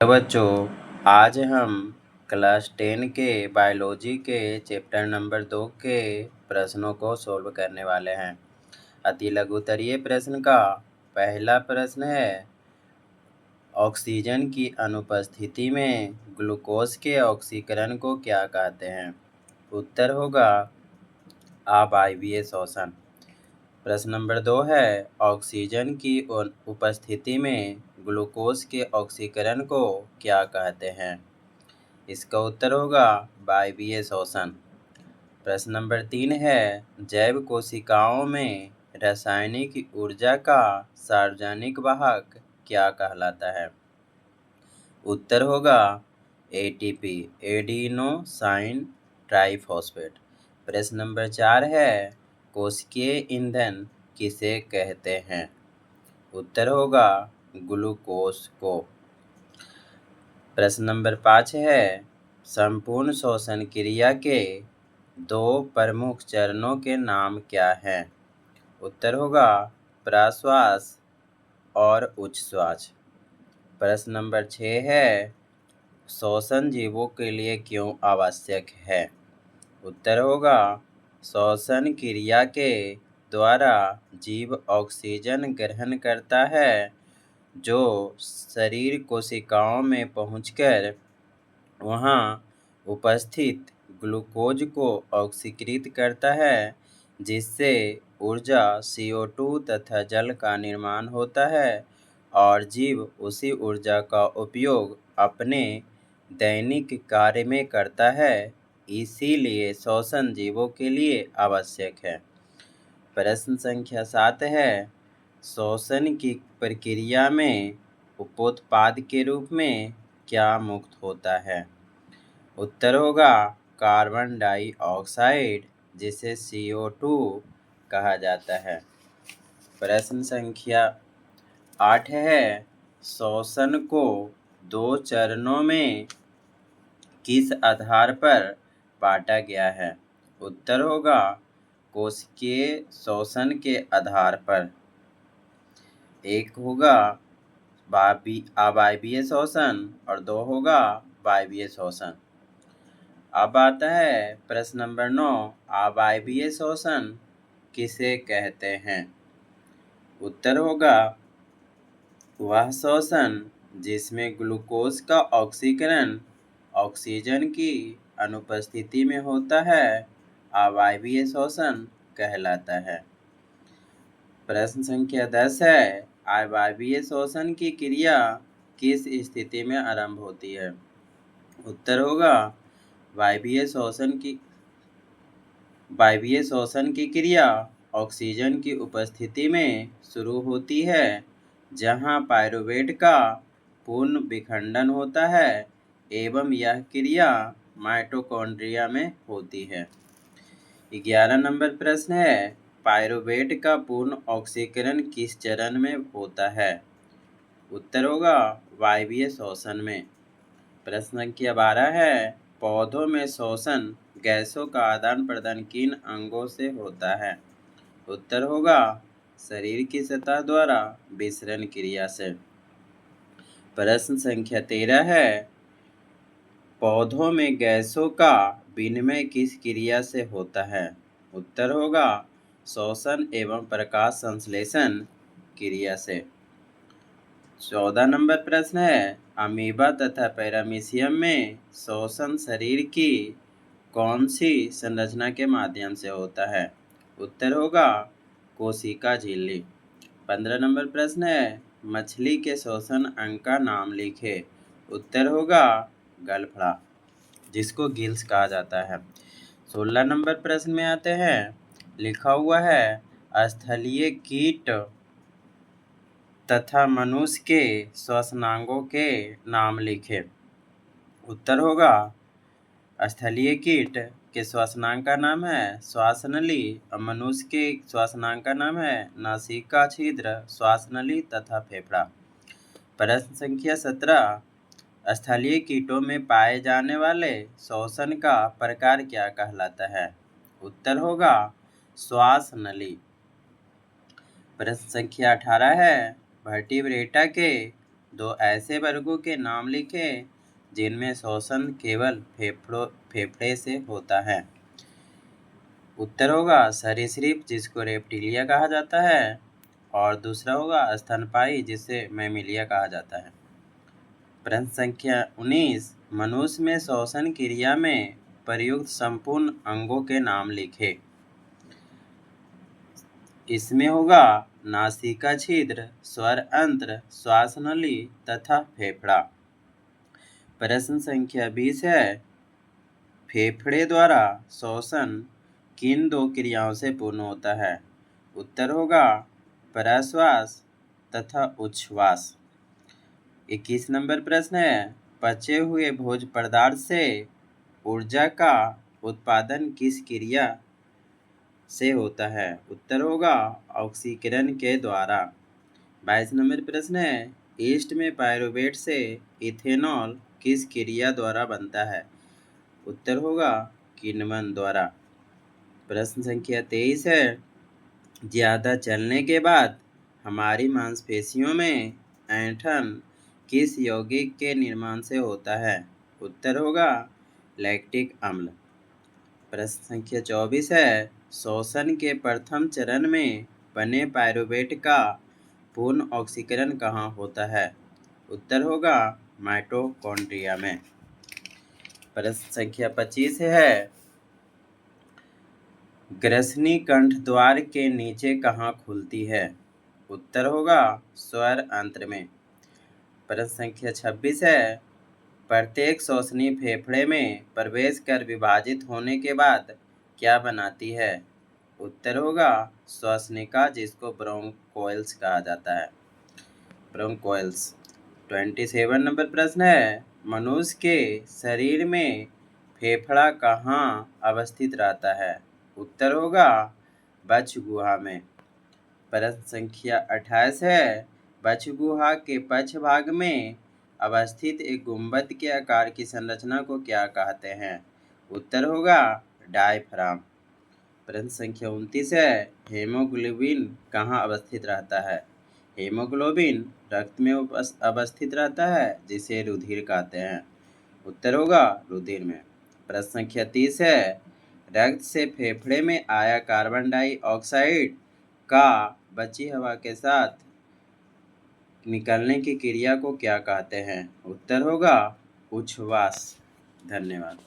तो बच्चों, आज हम क्लास 10 के बायोलॉजी के चैप्टर नंबर 2 के प्रश्नों को सॉल्व करने वाले हैं। अति लघुत्तरीय प्रश्न का पहला प्रश्न है, ऑक्सीजन की अनुपस्थिति में ग्लूकोज के ऑक्सीकरण को क्या कहते हैं? उत्तर होगा अवायवीय शोषण। प्रश्न नंबर 2 है, ऑक्सीजन की उपस्थिति में ग्लूकोज के ऑक्सीकरण को क्या कहते हैं? इसका उत्तर होगा वायवीय शोषण। प्रश्न नंबर 3 है, जैव कोशिकाओं में रासायनिक ऊर्जा का सार्वजनिक वाहक क्या कहलाता है? उत्तर होगा एटीपी, एडिनोसाइन ट्राइफॉस्फेट। प्रश्न नंबर 4 है, कोशिकीय ईंधन किसे कहते हैं? उत्तर होगा ग्लूकोज को। प्रश्न नंबर 5 है, संपूर्ण श्वसन क्रिया के 2 प्रमुख चरणों के नाम क्या हैं? उत्तर होगा प्रश्वास और उच्छ्वास। प्रश्न नंबर 6 है, श्वसन जीवों के लिए क्यों आवश्यक है? उत्तर होगा श्वसन क्रिया के द्वारा जीव ऑक्सीजन ग्रहण करता है जो शरीर कोशिकाओं में पहुंचकर वहां उपस्थित ग्लूकोज को ऑक्सीकृत करता है, जिससे ऊर्जा CO2 तथा जल का निर्माण होता है और जीव उसी ऊर्जा का उपयोग अपने दैनिक कार्य में करता है। इसीलिए श्वसन जीवों के लिए आवश्यक है। प्रश्न संख्या 7 है, श्वसन की प्रक्रिया में उपोत्पाद के रूप में क्या मुक्त होता है? उत्तर होगा कार्बन डाइऑक्साइड, जिसे CO2 कहा जाता है। प्रश्न संख्या 8 है, श्वसन को 2 चरणों में किस आधार पर बांटा गया है? उत्तर होगा कोशिकीय श्वसन के आधार पर। एक होगा अवायवीय शोषण और 2 होगा वायवीय शोषण। अब आता है प्रश्न नंबर 9, अवायवीय शोषण किसे कहते हैं? उत्तर होगा वह शोषण जिसमें ग्लूकोज का ऑक्सीकरण ऑक्सीजन की अनुपस्थिति में होता है, अवायवीय शोषण कहलाता है। प्रश्न संख्या 10 है, अवायवीय शोषण की क्रिया किस स्थिति में आरंभ होती है? उत्तर होगा वायवीय शोषण की क्रिया ऑक्सीजन की उपस्थिति में शुरू होती है, जहां पायरुवेट का पूर्ण विखंडन होता है एवं यह क्रिया माइटोकॉन्ड्रिया में होती है। 11 नंबर प्रश्न है, पायरुवेट का पूर्ण ऑक्सीकरण किस चरण में होता है? उत्तर होगा वायवीय शोषण में। प्रश्न संख्या 12 है, पौधों में श्वसन गैसों का आदान प्रदान किन अंगों से होता है? उत्तर होगा शरीर की सतह द्वारा विसरण क्रिया से। प्रश्न संख्या 13 है, पौधों में गैसों का विनिमय किस क्रिया से होता है? उत्तर होगा श्वसन एवं प्रकाश संश्लेषण क्रिया से। 14 नंबर प्रश्न है, अमीबा तथा पैरामीशियम में श्वसन शरीर की कौन सी संरचना के माध्यम से होता है? उत्तर होगा कोशिका झिल्ली। 15 नंबर प्रश्न है, मछली के श्वसन अंग का नाम लिखे। उत्तर होगा गलफड़ा, जिसको गिल्स कहा जाता है। 16 नंबर प्रश्न में आते हैं, लिखा हुआ है स्थलीय कीट तथा मनुष्य के श्वसनांगों के नाम लिखे। उत्तर होगा स्थलीय कीट के श्वसनांग का नाम है श्वासनली और मनुष्य के श्वसनांग का नाम है नासिका छिद्र, श्वासनली तथा फेफड़ा। प्रश्न संख्या 17, स्थलीय कीटों में पाए जाने वाले श्वसन का प्रकार क्या कहलाता है? उत्तर होगा श्वास नली। प्रश्न संख्या 18 है, वर्टिब्रेटा के दो ऐसे वर्गों के नाम लिखें जिनमें श्वसन केवल फेफड़े से होता है। उत्तर होगा सरीसृप, जिसको रेप्टिलिया कहा जाता है, और दूसरा होगा स्तनपायी, जिसे मैमिलिया कहा जाता है। प्रश्न संख्या 19, मनुष्य में श्वसन क्रिया में प्रयुक्त संपूर्ण अंगों के नाम लिखें। इसमें होगा नासिका छिद्र, स्वर अंत्र, श्वास नली तथा फेफड़ा। प्रश्न संख्या 20 है, फेफड़े द्वारा श्वसन किन दो क्रियाओं से पूर्ण होता है? उत्तर होगा प्रश्वास तथा उच्छ्वास। 21 नंबर प्रश्न है, पचे हुए भोज्य पदार्थ से ऊर्जा का उत्पादन किस क्रिया से होता है? उत्तर होगा ऑक्सीकरण के द्वारा। 22 नंबर प्रश्न है, ईस्ट में पायरुवेट से इथेनॉल किस क्रिया द्वारा बनता है? उत्तर होगा किण्वन द्वारा। प्रश्न संख्या 23 है, ज़्यादा चलने के बाद हमारी मांसपेशियों में ऐंठन किस यौगिक के निर्माण से होता है? उत्तर होगा लैक्टिक अम्ल। प्रश्न संख्या 24 है, श्वसन के प्रथम चरण में बने पायरुवेट का पूर्ण ऑक्सीकरण कहाँ होता है? उत्तर होगा माइटोकॉन्ड्रिया में। प्रश्न संख्या 25 है, ग्रसनी कंठद्वार के नीचे कहाँ खुलती है? उत्तर होगा स्वर अंत्र में। प्रश्न संख्या 26 है, प्रत्येक श्वसनीय फेफड़े में प्रवेश कर विभाजित होने के बाद क्या बनाती है? उत्तर होगा श्वसनिका, जिसको ब्रोंकोइल्स कहा जाता है। ब्रोंकोइल्स। 27 नंबर प्रश्न है, मनुष्य के शरीर में फेफड़ा कहाँ अवस्थित रहता है? उत्तर होगा बच्छ गुहा में। प्रश्न संख्या 28 है, बच्छ गुहा के पक्ष भाग में अवस्थित एक गुंबद के आकार की संरचना को क्या कहते हैं? उत्तर होगा डायफ्राम। प्रश्न संख्या 29 है, हेमोग्लोबिन कहाँ अवस्थित रहता है? हेमोग्लोबिन रक्त में अवस्थित रहता है, जिसे रुधिर कहते हैं। उत्तर होगा रुधिर में। प्रश्न संख्या 30 है, रक्त से फेफड़े में आया कार्बन डाइऑक्साइड का बची हवा के साथ निकलने की क्रिया को क्या कहते हैं? उत्तर होगा उच्छ्वास। धन्यवाद।